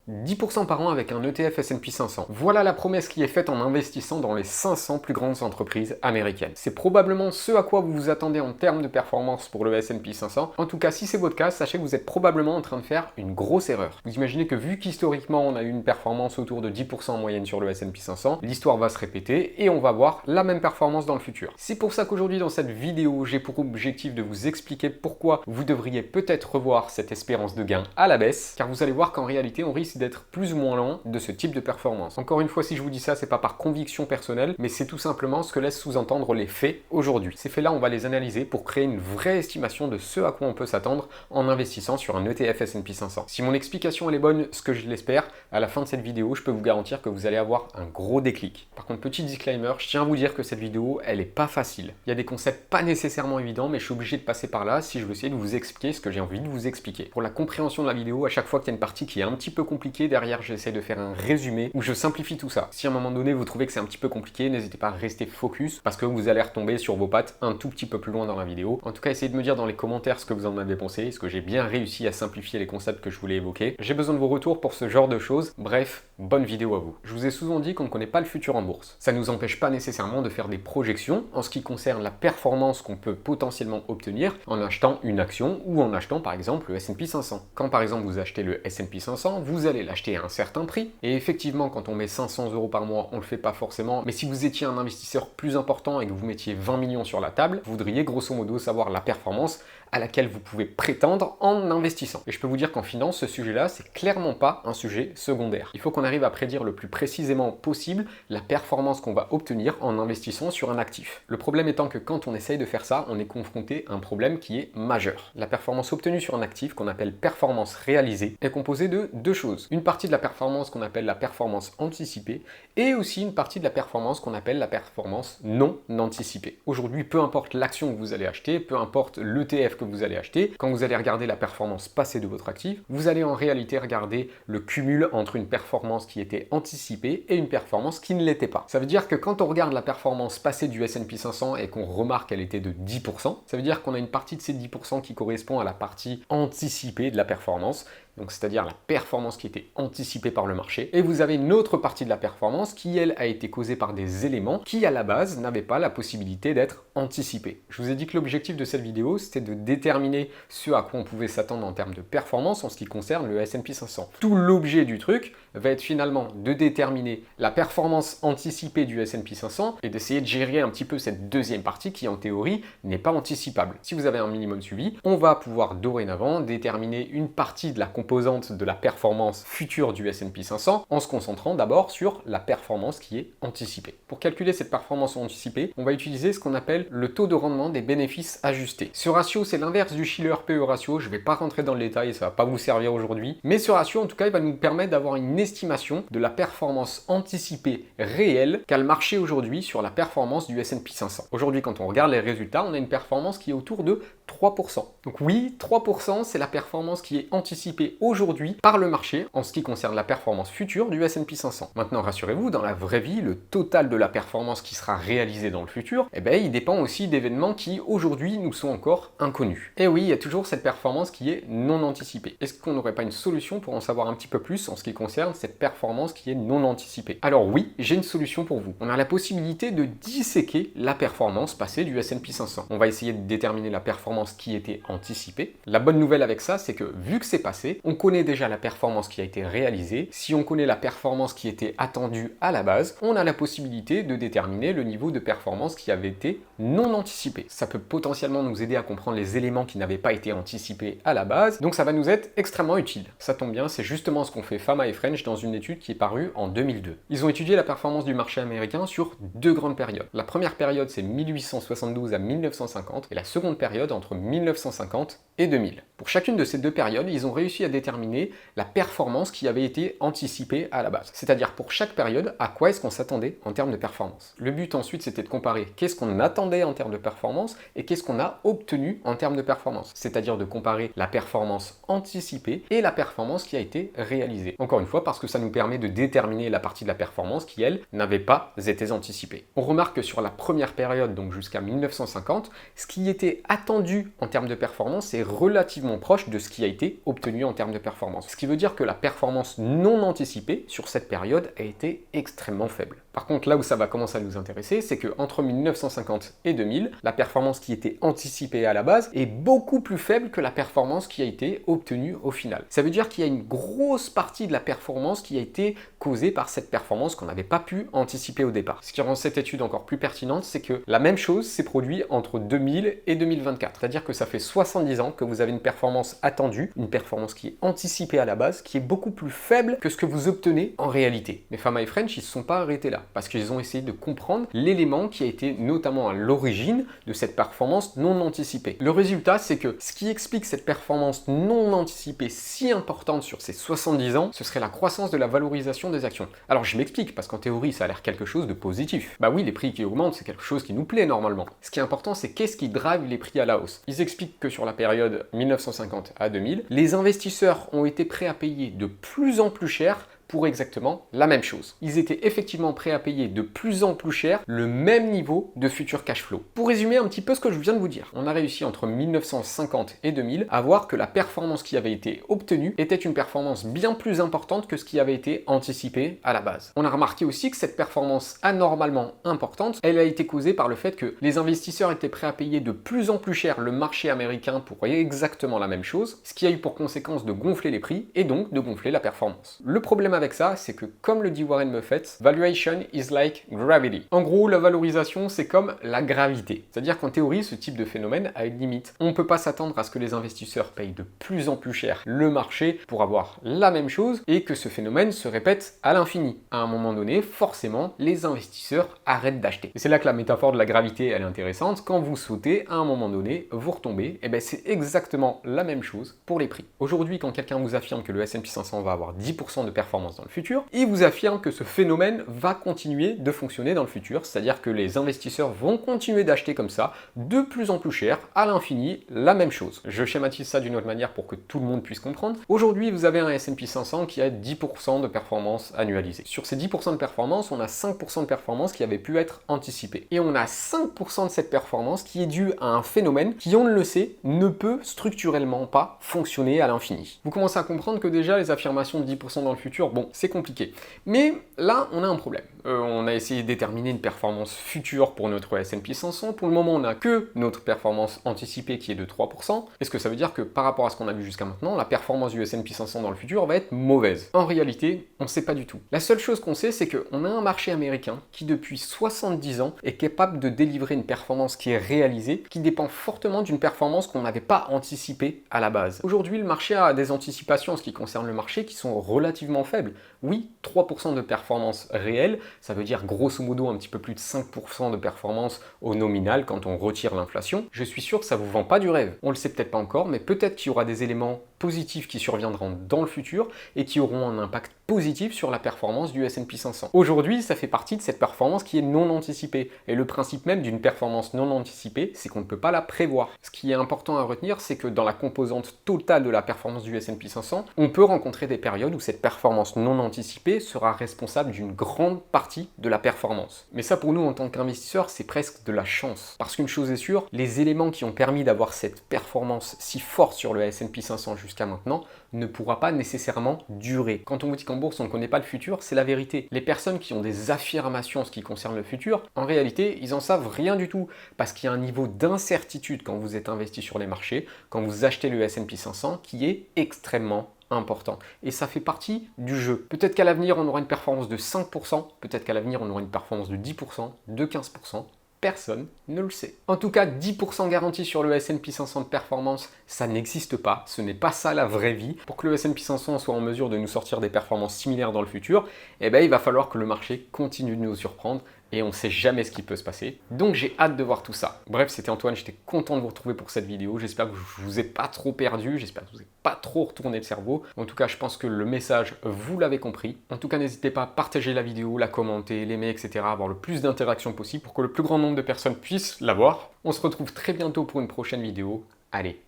10% par an avec un ETF S&P 500. Voilà la promesse qui est faite en investissant dans les 500 plus grandes entreprises américaines. C'est probablement ce à quoi vous vous attendez en termes de performance pour le S&P 500. En tout cas, si c'est votre cas, sachez que vous êtes probablement en train de faire une grosse erreur. Vous imaginez que vu qu'historiquement on a eu une performance autour de 10% en moyenne sur le S&P 500, l'histoire va se répéter et on va voir la même performance dans le futur. C'est pour ça qu'aujourd'hui dans cette vidéo, j'ai pour objectif de vous expliquer pourquoi vous devriez peut-être revoir cette espérance de gain à la baisse, car vous allez voir qu'en réalité on risque d'être plus ou moins loin de ce type de performance. Encore une fois, si je vous dis ça, c'est pas par conviction personnelle, mais c'est tout simplement ce que laissent sous-entendre les faits aujourd'hui. Ces faits-là, on va les analyser pour créer une vraie estimation de ce à quoi on peut s'attendre en investissant sur un ETF S&P 500. Si mon explication elle est bonne, ce que je l'espère, à la fin de cette vidéo, je peux vous garantir que vous allez avoir un gros déclic. Par contre, petit disclaimer, je tiens à vous dire que cette vidéo, elle est pas facile. Il y a des concepts pas nécessairement évidents, mais je suis obligé de passer par là si je veux essayer de vous expliquer ce que j'ai envie de vous expliquer. Pour la compréhension de la vidéo, à chaque fois qu'il y a une partie qui est un petit peu compliquée, derrière j'essaie de faire un résumé où je simplifie tout ça. Si à un moment donné vous trouvez que c'est un petit peu compliqué, n'hésitez pas à rester focus parce que vous allez retomber sur vos pattes un tout petit peu plus loin dans la vidéo. En tout cas, essayez de me dire dans les commentaires ce que vous en avez pensé, est-ce que j'ai bien réussi à simplifier les concepts que je voulais évoquer. J'ai besoin de vos retours pour ce genre de choses. Bref, bonne vidéo à vous. Je vous ai souvent dit qu'on ne connaît pas le futur en bourse. Ça ne nous empêche pas nécessairement de faire des projections en ce qui concerne la performance qu'on peut potentiellement obtenir en achetant une action ou en achetant par exemple le S&P 500. Quand par exemple vous achetez le S&P 500, vous allez l'acheter à un certain prix. Et effectivement, quand on met 500 € par mois, on le fait pas forcément. Mais si vous étiez un investisseur plus important et que vous mettiez 20 millions sur la table, vous voudriez grosso modo savoir la performance à laquelle vous pouvez prétendre en investissant. Et je peux vous dire qu'en finance, ce sujet-là, c'est clairement pas un sujet secondaire. Il faut qu'on arrive à prédire le plus précisément possible la performance qu'on va obtenir en investissant sur un actif. Le problème étant que quand on essaye de faire ça, on est confronté à un problème qui est majeur. La performance obtenue sur un actif, qu'on appelle performance réalisée, est composée de deux choses. Une partie de la performance qu'on appelle la performance anticipée et aussi une partie de la performance qu'on appelle la performance non anticipée. Aujourd'hui, peu importe l'action que vous allez acheter, peu importe l'ETF que vous allez acheter, quand vous allez regarder la performance passée de votre actif, vous allez en réalité regarder le cumul entre une performance qui était anticipée et une performance qui ne l'était pas. Ça veut dire que quand on regarde la performance passée du S&P 500 et qu'on remarque qu'elle était de 10%, ça veut dire qu'on a une partie de ces 10% qui correspond à la partie anticipée de la performance, donc c'est-à-dire la performance qui était anticipée par le marché, et vous avez une autre partie de la performance qui, elle, a été causée par des éléments qui, à la base, n'avaient pas la possibilité d'être anticipés. Je vous ai dit que l'objectif de cette vidéo, c'était de déterminer ce à quoi on pouvait s'attendre en termes de performance en ce qui concerne le S&P 500. Tout l'objet du truc va être finalement de déterminer la performance anticipée du S&P 500 et d'essayer de gérer un petit peu cette deuxième partie qui, en théorie, n'est pas anticipable. Si vous avez un minimum suivi, on va pouvoir dorénavant déterminer une partie de la composante de la performance future du S&P 500 en se concentrant d'abord sur la performance qui est anticipée. Pour calculer cette performance anticipée, on va utiliser ce qu'on appelle le taux de rendement des bénéfices ajustés. Ce ratio, c'est l'inverse du Shiller-PE ratio. Je ne vais pas rentrer dans le détail, ça ne va pas vous servir aujourd'hui. Mais ce ratio, en tout cas, il va nous permettre d'avoir une estimation de la performance anticipée réelle qu'a le marché aujourd'hui sur la performance du S&P 500. Aujourd'hui, quand on regarde les résultats, on a une performance qui est autour de 3%. Donc oui, 3%, c'est la performance qui est anticipée aujourd'hui par le marché en ce qui concerne la performance future du S&P 500. Maintenant, rassurez-vous, dans la vraie vie, le total de la performance qui sera réalisée dans le futur, il dépend aussi d'événements qui aujourd'hui nous sont encore inconnus. Et oui, il y a toujours cette performance qui est non anticipée. Est-ce qu'on n'aurait pas une solution pour en savoir un petit peu plus en ce qui concerne cette performance qui est non anticipée? Alors oui, j'ai une solution pour vous. On a la possibilité de disséquer la performance passée du S&P 500. On va essayer de déterminer la performance qui était anticipée. La bonne nouvelle avec ça, c'est que vu que c'est passé, on connaît déjà la performance qui a été réalisée. Si on connaît la performance qui était attendue à la base, on a la possibilité de déterminer le niveau de performance qui avait été non anticipé. Ça peut potentiellement nous aider à comprendre les éléments qui n'avaient pas été anticipés à la base, donc ça va nous être extrêmement utile. Ça tombe bien, c'est justement ce qu'ont fait Fama et French dans une étude qui est parue en 2002. Ils ont étudié la performance du marché américain sur deux grandes périodes. La première période, c'est 1872 à 1950, et la seconde période entre 1950 et 2000. Pour chacune de ces deux périodes, ils ont réussi à déterminer la performance qui avait été anticipée à la base. C'est-à-dire pour chaque période, à quoi est-ce qu'on s'attendait en termes de performance. Le but ensuite, c'était de comparer qu'est-ce qu'on attendait en termes de performance et qu'est-ce qu'on a obtenu en termes de performance. C'est-à-dire de comparer la performance anticipée et la performance qui a été réalisée. Encore une fois, parce que ça nous permet de déterminer la partie de la performance qui, elle, n'avait pas été anticipée. On remarque que sur la première période, donc jusqu'à 1950, ce qui était attendu en termes de performance est relativement proche de ce qui a été obtenu en termes de performance. Ce qui veut dire que la performance non anticipée sur cette période a été extrêmement faible. Par contre, là où ça va commencer à nous intéresser, c'est qu'entre 1950 et 2000, la performance qui était anticipée à la base est beaucoup plus faible que la performance qui a été obtenue au final. Ça veut dire qu'il y a une grosse partie de la performance qui a été causée par cette performance qu'on n'avait pas pu anticiper au départ. Ce qui rend cette étude encore plus pertinente, c'est que la même chose s'est produite entre 2000 et 2024. C'est-à-dire que ça fait 70 ans que vous avez une performance attendue, une performance qui est anticipée à la base, qui est beaucoup plus faible que ce que vous obtenez en réalité. Mais Fama et French, ils ne se sont pas arrêtés là, parce qu'ils ont essayé de comprendre l'élément qui a été notamment à l'origine de cette performance non anticipée. Le résultat, c'est que ce qui explique cette performance non anticipée si importante sur ces 70 ans, ce serait la croissance de la valorisation des actions. Alors je m'explique, parce qu'en théorie, ça a l'air quelque chose de positif. Bah oui, les prix qui augmentent, c'est quelque chose qui nous plaît normalement. Ce qui est important, c'est qu'est-ce qui drive les prix à la hausse. Ils expliquent que sur la période 1950 à 2000, les investisseurs ont été prêts à payer de plus en plus cher pour exactement la même chose. Ils étaient effectivement prêts à payer de plus en plus cher le même niveau de futur cash flow. Pour résumer un petit peu ce que je viens de vous dire, on a réussi entre 1950 et 2000 à voir que la performance qui avait été obtenue était une performance bien plus importante que ce qui avait été anticipé à la base. On a remarqué aussi que cette performance anormalement importante, elle a été causée par le fait que les investisseurs étaient prêts à payer de plus en plus cher le marché américain pour exactement la même chose, ce qui a eu pour conséquence de gonfler les prix et donc de gonfler la performance. Le problème avec ça, c'est que comme le dit Warren Buffett, valuation is like gravity. En gros, la valorisation, c'est comme la gravité. C'est-à-dire qu'en théorie, ce type de phénomène a une limite. On ne peut pas s'attendre à ce que les investisseurs payent de plus en plus cher le marché pour avoir la même chose et que ce phénomène se répète à l'infini. À un moment donné, forcément, les investisseurs arrêtent d'acheter. Et c'est là que la métaphore de la gravité, elle est intéressante. Quand vous sautez, à un moment donné, vous retombez, et bien c'est exactement la même chose pour les prix. Aujourd'hui, quand quelqu'un vous affirme que le S&P 500 va avoir 10% de performance dans le futur, il vous affirme que ce phénomène va continuer de fonctionner dans le futur, c'est-à-dire que les investisseurs vont continuer d'acheter comme ça, de plus en plus cher, à l'infini, la même chose. Je schématise ça d'une autre manière pour que tout le monde puisse comprendre. Aujourd'hui, vous avez un S&P 500 qui a 10% de performance annualisée. Sur ces 10% de performance, on a 5% de performance qui avait pu être anticipée. Et on a 5% de cette performance qui est due à un phénomène qui, on le sait, ne peut structurellement pas fonctionner à l'infini. Vous commencez à comprendre que déjà, les affirmations de 10% dans le futur, bon, c'est compliqué. Mais là, on a un problème. On a essayé de déterminer une performance future pour notre S&P 500. Pour le moment, on n'a que notre performance anticipée qui est de 3%. Est-ce que ça veut dire que par rapport à ce qu'on a vu jusqu'à maintenant, la performance du S&P 500 dans le futur va être mauvaise? En réalité, on ne sait pas du tout. La seule chose qu'on sait, c'est qu'on a un marché américain qui, depuis 70 ans, est capable de délivrer une performance qui est réalisée, qui dépend fortement d'une performance qu'on n'avait pas anticipée à la base. Aujourd'hui, le marché a des anticipations en ce qui concerne le marché qui sont relativement faibles. Oui, 3% de performance réelle, ça veut dire grosso modo un petit peu plus de 5% de performance au nominal quand on retire l'inflation. Je suis sûr que ça vous vend pas du rêve. On le sait peut-être pas encore, mais peut-être qu'il y aura des éléments positifs qui surviendront dans le futur et qui auront un impact positif sur la performance du S&P 500. Aujourd'hui, ça fait partie de cette performance qui est non anticipée. Et le principe même d'une performance non anticipée, c'est qu'on ne peut pas la prévoir. Ce qui est important à retenir, c'est que dans la composante totale de la performance du S&P 500, on peut rencontrer des périodes où cette performance non anticipée sera responsable d'une grande partie de la performance. Mais ça, pour nous, en tant qu'investisseurs, c'est presque de la chance. Parce qu'une chose est sûre, les éléments qui ont permis d'avoir cette performance si forte sur le S&P 500 jusqu'à maintenant ne pourra pas nécessairement durer. Quand on vous dit qu'en bourse, on ne connaît pas le futur, c'est la vérité. Les personnes qui ont des affirmations en ce qui concerne le futur, en réalité, ils en savent rien du tout. Parce qu'il y a un niveau d'incertitude quand vous êtes investi sur les marchés, quand vous achetez le S&P 500, qui est extrêmement important. Et ça fait partie du jeu. Peut-être qu'à l'avenir, on aura une performance de 5%, peut-être qu'à l'avenir, on aura une performance de 10%, de 15%. Personne ne le sait. En tout cas, 10% garantie sur le S&P 500 de performance, ça n'existe pas. Ce n'est pas ça la vraie vie. Pour que le S&P 500 soit en mesure de nous sortir des performances similaires dans le futur, eh ben, il va falloir que le marché continue de nous surprendre et on ne sait jamais ce qui peut se passer. Donc j'ai hâte de voir tout ça. Bref, c'était Antoine, j'étais content de vous retrouver pour cette vidéo. J'espère que je vous ai pas trop perdu, j'espère que je vous ai pas trop retourné le cerveau. En tout cas, je pense que le message, vous l'avez compris. En tout cas, n'hésitez pas à partager la vidéo, la commenter, l'aimer, etc. Avoir le plus d'interactions possible pour que le plus grand nombre de personnes puissent la voir. On se retrouve très bientôt pour une prochaine vidéo. Allez,